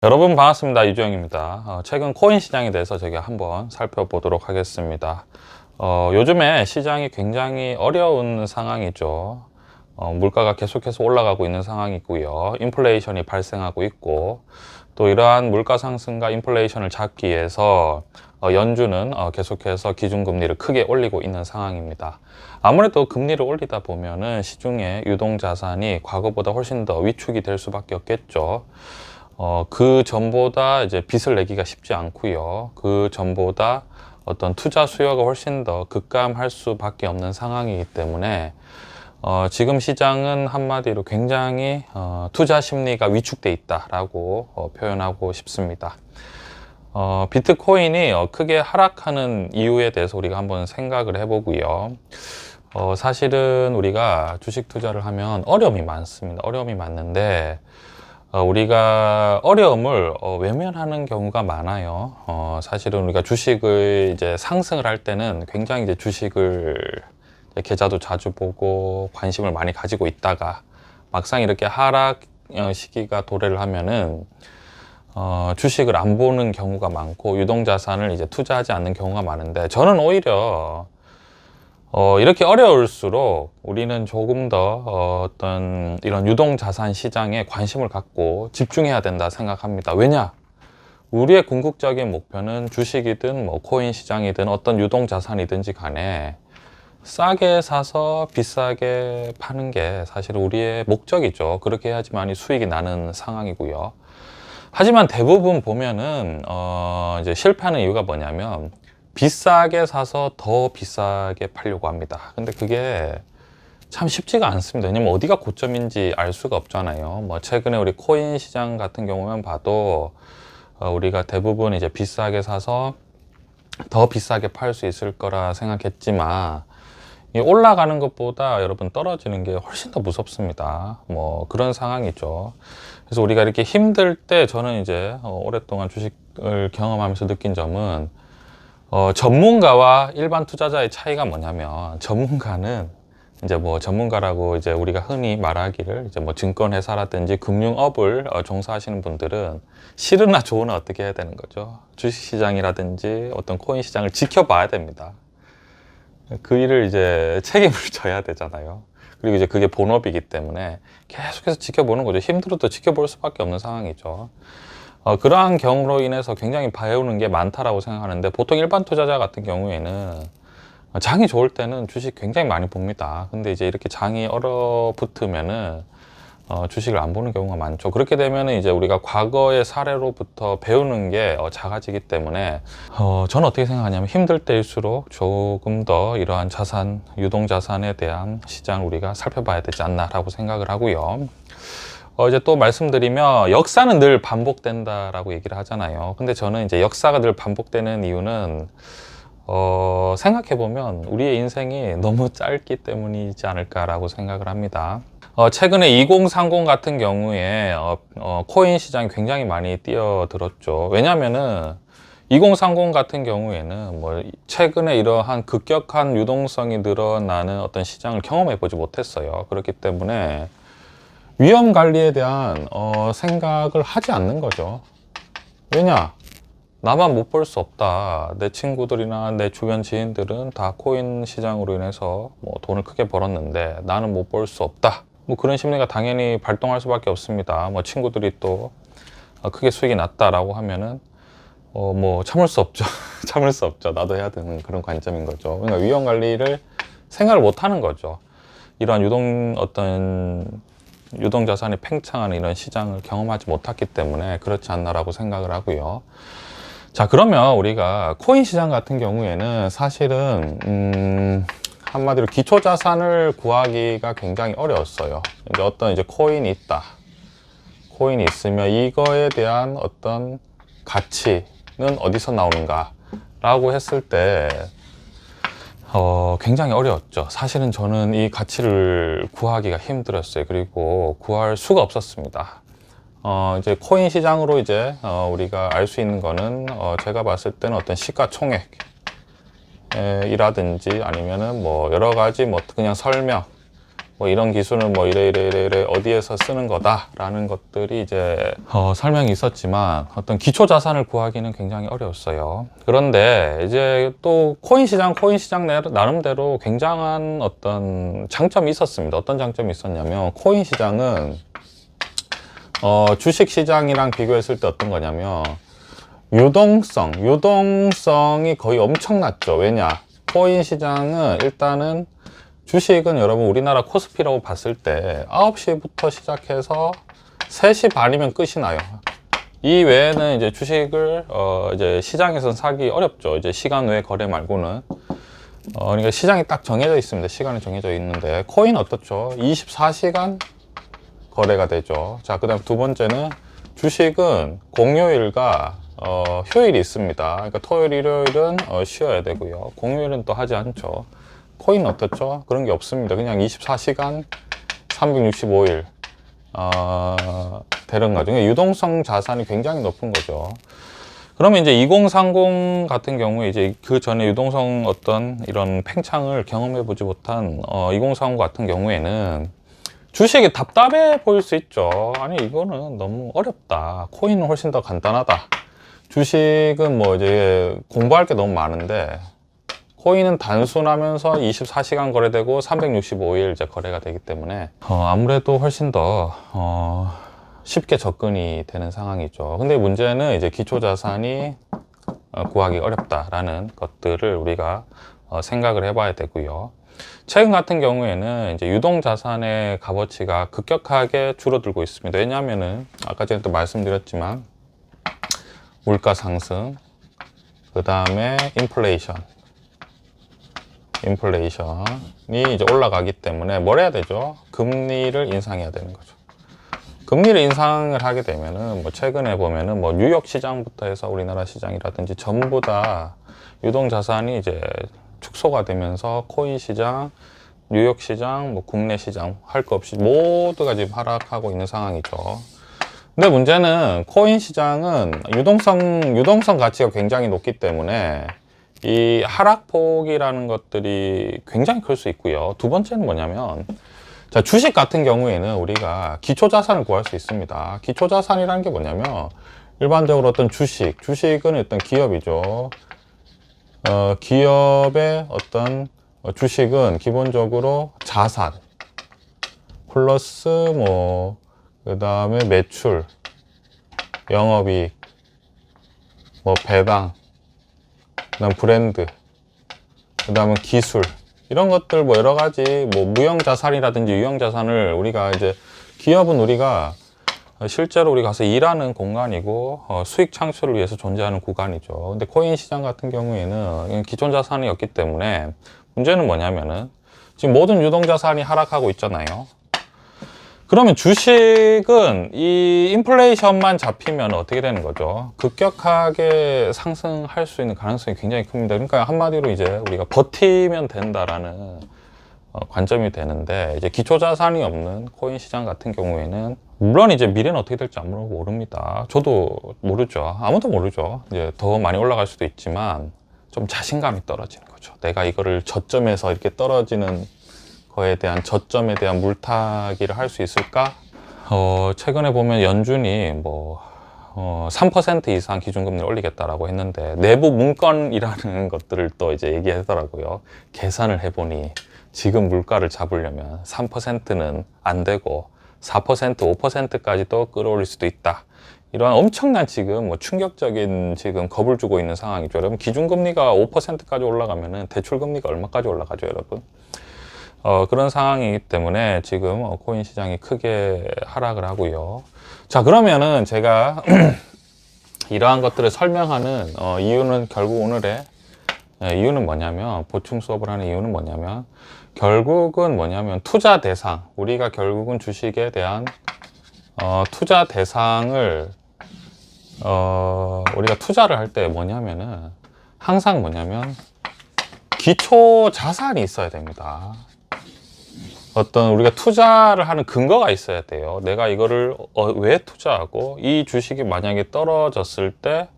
여러분 반갑습니다. 이주영입니다. 최근 코인 시장에 대해서 제가 한번 살펴보도록 하겠습니다. 요즘에 시장이 굉장히 어려운 상황이죠. 물가가 계속해서 올라가고 있는 상황이고요. 인플레이션이 발생하고 있고, 또 이러한 물가 상승과 인플레이션을 잡기 위해서 연준은 계속해서 기준금리를 크게 올리고 있는 상황입니다. 아무래도 금리를 올리다 보면은 시중의 유동자산이 과거보다 훨씬 더 위축이 될 수밖에 없겠죠. 그 전보다 이제 빚을 내기가 쉽지 않고요. 그 전보다 어떤 투자 수요가 훨씬 더 급감할 수밖에 없는 상황이기 때문에 지금 시장은 한마디로 굉장히 투자 심리가 위축돼 있다라고 표현하고 싶습니다. 비트코인이 크게 하락하는 이유에 대해서 우리가 한번 생각을 해보고요. 사실은 우리가 주식 투자를 하면 어려움이 많습니다. 어려움이 많는데 우리가 어려움을 외면하는 경우가 많아요. 사실은 우리가 주식을 이제 상승을 할 때는 굉장히 이제 주식을 계좌도 자주 보고 관심을 많이 가지고 있다가 막상 이렇게 하락 시기가 도래를 하면은 주식을 안 보는 경우가 많고 유동자산을 이제 투자하지 않는 경우가 많은데, 저는 오히려 이렇게 어려울수록 우리는 조금 더 어떤 이런 유동자산 시장에 관심을 갖고 집중해야 된다 생각합니다. 왜냐? 우리의 궁극적인 목표는 주식이든 뭐 코인 시장이든 어떤 유동자산이든지 간에 싸게 사서 비싸게 파는 게 사실 우리의 목적이죠. 그렇게 해야지만이 수익이 나는 상황이고요. 하지만 대부분 보면은 이제 실패하는 이유가 뭐냐면 비싸게 사서 더 비싸게 팔려고 합니다. 근데 그게 참 쉽지가 않습니다. 왜냐면 어디가 고점인지 알 수가 없잖아요. 뭐 최근에 우리 코인 시장 같은 경우만 봐도 우리가 대부분 이제 비싸게 사서 더 비싸게 팔 수 있을 거라 생각했지만, 이 올라가는 것보다 여러분 떨어지는 게 훨씬 더 무섭습니다. 뭐 그런 상황이죠. 그래서 우리가 이렇게 힘들 때 저는 이제 오랫동안 주식을 경험하면서 느낀 점은 전문가와 일반 투자자의 차이가 뭐냐면, 전문가는 이제 뭐 전문가라고 이제 우리가 흔히 말하기를 이제 뭐 증권회사라든지 금융업을 종사하시는 분들은 싫으나 좋으나 어떻게 해야 되는 거죠. 주식시장이라든지 어떤 코인 시장을 지켜봐야 됩니다. 그 일을 이제 책임을 져야 되잖아요. 그리고 이제 그게 본업이기 때문에 계속해서 지켜보는 거죠. 힘들어도 지켜볼 수밖에 없는 상황이죠. 그러한 경우로 인해서 굉장히 배우는 게 많다라고 생각하는데, 보통 일반 투자자 같은 경우에는 장이 좋을 때는 주식 굉장히 많이 봅니다. 근데 이제 이렇게 장이 얼어붙으면은 주식을 안 보는 경우가 많죠. 그렇게 되면은 이제 우리가 과거의 사례로부터 배우는 게 작아지기 때문에 저는 어떻게 생각하냐면, 힘들 때일수록 조금 더 이러한 자산, 유동자산에 대한 시장을 우리가 살펴봐야 되지 않나라고 생각을 하고요. 이제 또 말씀드리면, 역사는 늘 반복된다라고 얘기를 하잖아요. 근데 저는 이제 역사가 늘 반복되는 이유는 생각해보면 우리의 인생이 너무 짧기 때문이지 않을까라고 생각을 합니다. 최근에 2030 같은 경우에 코인 시장이 굉장히 많이 뛰어들었죠. 왜냐면은 2030 같은 경우에는 뭐 최근에 이러한 급격한 유동성이 늘어나는 어떤 시장을 경험해 보지 못했어요. 그렇기 때문에 위험 관리에 대한 생각을 하지 않는 거죠. 왜냐? 나만 못 볼 수 없다. 내 친구들이나 내 주변 지인들은 다 코인 시장으로 인해서 뭐 돈을 크게 벌었는데 나는 못 볼 수 없다. 뭐 그런 심리가 당연히 발동할 수밖에 없습니다. 뭐 친구들이 또 크게 수익이 났다라고 하면은 뭐 참을 수 없죠. 참을 수 없죠. 나도 해야 되는 그런 관점인 거죠. 그러니까 위험 관리를 생각을 못 하는 거죠. 이러한 유동 자산이 팽창하는 이런 시장을 경험하지 못했기 때문에 그렇지 않나라고 생각을 하고요. 자, 그러면 우리가 코인 시장 같은 경우에는 사실은 한마디로 기초 자산을 구하기가 굉장히 어려웠어요. 이제 어떤 이제 코인이 있다. 코인이 있으면 이거에 대한 어떤 가치는 어디서 나오는가 라고 했을 때 굉장히 어려웠죠. 사실은 저는 이 가치를 구하기가 힘들었어요. 그리고 구할 수가 없었습니다. 이제 코인 시장으로 이제 우리가 알 수 있는 거는 제가 봤을 때는 어떤 시가총액이라든지 아니면은 뭐 여러 가지 뭐 그냥 설명, 뭐 이런 기술은 뭐 이래 어디에서 쓰는 거다라는 것들이 이제 설명이 있었지만 어떤 기초 자산을 구하기는 굉장히 어려웠어요. 그런데 이제 또 코인 시장 나름대로 굉장한 어떤 장점이 있었습니다. 어떤 장점이 있었냐면 코인 시장은 주식 시장이랑 비교했을 때 어떤 거냐면 유동성이 거의 엄청났죠. 왜냐? 코인 시장은 일단은 주식은 여러분 우리나라 코스피라고 봤을 때 9시부터 시작해서 3시 반이면 끝이 나요. 이 외에는 이제 주식을 이제 시장에서는 사기 어렵죠. 이제 시간 외 거래 말고는. 그러니까 시장이 딱 정해져 있습니다. 시간이 정해져 있는데 코인 어떻죠? 24시간 거래가 되죠. 자, 그다음 두 번째는 주식은 공휴일과 휴일이 있습니다. 그러니까 토요일, 일요일은 쉬어야 되고요. 공휴일은 또 하지 않죠. 코인 어떻죠? 그런 게 없습니다. 그냥 24시간 365일 되는 거죠. 그러니까 유동성 자산이 굉장히 높은 거죠. 그러면 이제 2030 같은 경우에 이제 그 전에 유동성 어떤 이런 팽창을 경험해 보지 못한 2030 같은 경우에는 주식이 답답해 보일 수 있죠. 아니 이거는 너무 어렵다. 코인은 훨씬 더 간단하다. 주식은 뭐 이제 공부할 게 너무 많은데 코인은 단순하면서 24시간 거래되고 365일 이제 거래가 되기 때문에 아무래도 훨씬 더 쉽게 접근이 되는 상황이죠. 근데 문제는 이제 기초 자산이 구하기 어렵다라는 것들을 우리가 생각을 해봐야 되고요. 최근 같은 경우에는 이제 유동 자산의 값어치가 급격하게 줄어들고 있습니다. 왜냐하면은 아까 전에 또 말씀드렸지만 물가 상승, 그 다음에 인플레이션이 이제 올라가기 때문에 뭘 해야 되죠? 금리를 인상해야 되는 거죠. 금리를 인상을 하게 되면은 뭐 최근에 보면은 뭐 뉴욕 시장부터 해서 우리나라 시장이라든지 전부 다 유동 자산이 이제 축소가 되면서 코인 시장, 뉴욕 시장, 뭐 국내 시장 할 거 없이 모두가 지금 하락하고 있는 상황이죠. 근데 문제는 코인 시장은 유동성 가치가 굉장히 높기 때문에 이 하락폭이라는 것들이 굉장히 클 수 있고요. 두 번째는 뭐냐면 자, 주식 같은 경우에는 우리가 기초 자산을 구할 수 있습니다. 기초 자산이라는 게 뭐냐면 일반적으로 어떤 주식은 어떤 기업이죠. 기업의 어떤 주식은 기본적으로 자산 플러스 뭐 그 다음에 매출, 영업이익, 뭐 배당, 그다음 브랜드, 그다음은 기술 이런 것들 뭐 여러 가지 뭐 무형 자산이라든지 유형 자산을 우리가 이제 기업은 우리가 실제로 우리 가서 일하는 공간이고 수익 창출을 위해서 존재하는 구간이죠. 근데 코인 시장 같은 경우에는 기존 자산이 없기 때문에 문제는 뭐냐면은 지금 모든 유동 자산이 하락하고 있잖아요. 그러면 주식은 이 인플레이션만 잡히면 어떻게 되는 거죠? 급격하게 상승할 수 있는 가능성이 굉장히 큽니다. 그러니까 한마디로 이제 우리가 버티면 된다라는 관점이 되는데 이제 기초 자산이 없는 코인 시장 같은 경우에는 물론 이제 미래는 어떻게 될지 아무도 모릅니다. 저도 모르죠. 아무도 모르죠. 이제 더 많이 올라갈 수도 있지만 좀 자신감이 떨어지는 거죠. 내가 이거를 저점에서 이렇게 떨어지는 거에 대한 저점에 대한 물타기를 할 수 있을까? 최근에 보면 연준이 뭐 3% 이상 기준금리를 올리겠다라고 했는데 내부 문건이라는 것들을 또 이제 얘기하더라고요. 계산을 해보니 지금 물가를 잡으려면 3%는 안 되고 4%, 5%까지도 끌어올릴 수도 있다. 이러한 엄청난 지금 뭐 충격적인 지금 겁을 주고 있는 상황이죠. 여러분 기준금리가 5%까지 올라가면은 대출금리가 얼마까지 올라가죠, 여러분? 그런 상황이기 때문에 지금 코인 시장이 크게 하락을 하고요. 자, 그러면은 제가 이러한 것들을 설명하는 이유는 결국 오늘의 이유는 뭐냐면 보충 수업을 하는 이유는 뭐냐면 결국은 뭐냐면 투자 대상 우리가 결국은 주식에 대한 투자 대상을 우리가 투자를 할 때 뭐냐면은 항상 뭐냐면 기초 자산이 있어야 됩니다. 어떤 우리가 투자를 하는 근거가 있어야 돼요. 내가 이거를 왜 투자하고 이 주식이 만약에 떨어졌을 때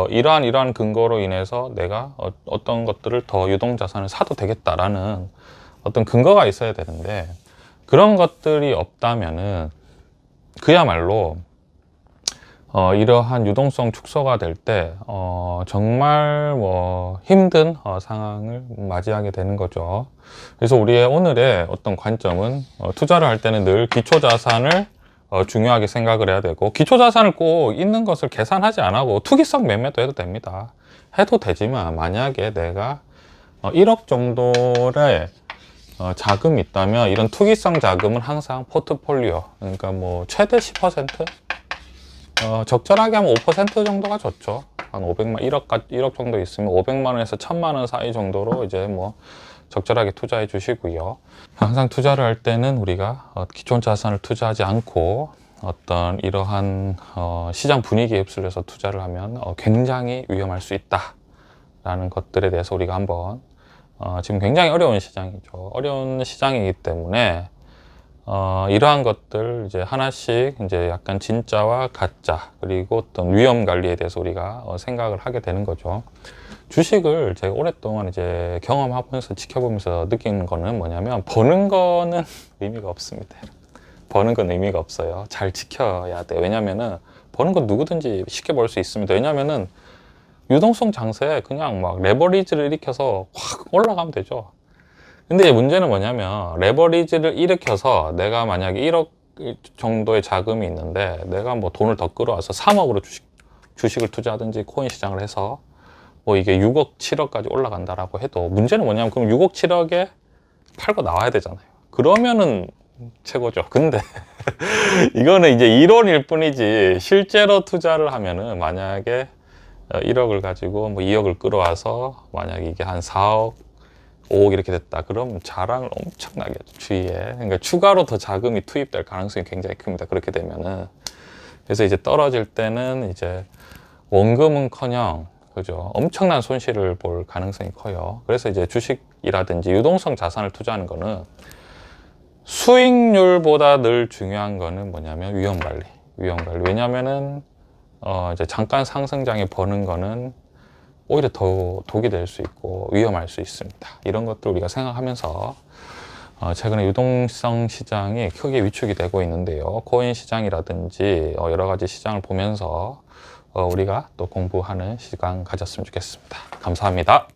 이러한 근거로 인해서 내가 어떤 것들을 더 유동자산을 사도 되겠다라는 어떤 근거가 있어야 되는데 그런 것들이 없다면은 그야말로 이러한 유동성 축소가 될 때 정말 뭐 힘든 상황을 맞이하게 되는 거죠. 그래서 우리의 오늘의 어떤 관점은 투자를 할 때는 늘 기초 자산을 중요하게 생각을 해야 되고, 기초 자산을 꼭 있는 것을 계산하지 않고 투기성 매매도 해도 됩니다. 해도 되지만 만약에 내가 1억 정도의 자금이 있다면 이런 투기성 자금은 항상 포트폴리오, 그러니까 뭐 최대 10%? 적절하게 하면 5% 정도가 좋죠. 한 500만, 1억 정도 있으면 500만 원에서 1000만 원 사이 정도로 이제 뭐 적절하게 투자해 주시고요. 항상 투자를 할 때는 우리가 기존 자산을 투자하지 않고 어떤 이러한 시장 분위기에 휩쓸려서 투자를 하면 굉장히 위험할 수 있다라는 것들에 대해서 우리가 한번 지금 굉장히 어려운 시장이죠. 어려운 시장이기 때문에 이러한 것들 이제 하나씩 이제 약간 진짜와 가짜, 그리고 어떤 위험 관리에 대해서 우리가 생각을 하게 되는 거죠. 주식을 제가 오랫동안 이제 경험하면서 지켜보면서 느끼는 거는 뭐냐면, 버는 거는 의미가 없습니다. 버는 건 의미가 없어요. 잘 지켜야 돼. 왜냐면은 버는 건 누구든지 쉽게 벌 수 있습니다. 왜냐면은 유동성 장세에 그냥 막 레버리지를 일으켜서 확 올라가면 되죠. 근데 문제는 뭐냐면, 레버리지를 일으켜서 내가 만약에 1억 정도의 자금이 있는데 내가 뭐 돈을 더 끌어와서 3억으로 주식을 투자하든지 코인 시장을 해서 뭐 이게 6억, 7억까지 올라간다라고 해도, 문제는 뭐냐면 그럼 6억, 7억에 팔고 나와야 되잖아요. 그러면은 최고죠. 근데 이거는 이제 이론일 뿐이지, 실제로 투자를 하면은 만약에 1억을 가지고 뭐 2억을 끌어와서 만약에 이게 한 4억, 5억 이렇게 됐다. 그럼 자랑을 엄청나게 하죠, 주위에. 그러니까 추가로 더 자금이 투입될 가능성이 굉장히 큽니다. 그렇게 되면은. 그래서 이제 떨어질 때는 이제 원금은커녕, 그죠, 엄청난 손실을 볼 가능성이 커요. 그래서 이제 주식이라든지 유동성 자산을 투자하는 거는 수익률보다 늘 중요한 거는 뭐냐면 위험 관리. 왜냐면은 이제 잠깐 상승장에 버는 거는 오히려 더 독이 될 수 있고 위험할 수 있습니다. 이런 것들 우리가 생각하면서 최근에 유동성 시장이 크게 위축이 되고 있는데요. 코인 시장이라든지 여러 가지 시장을 보면서 우리가 또 공부하는 시간 가졌으면 좋겠습니다. 감사합니다.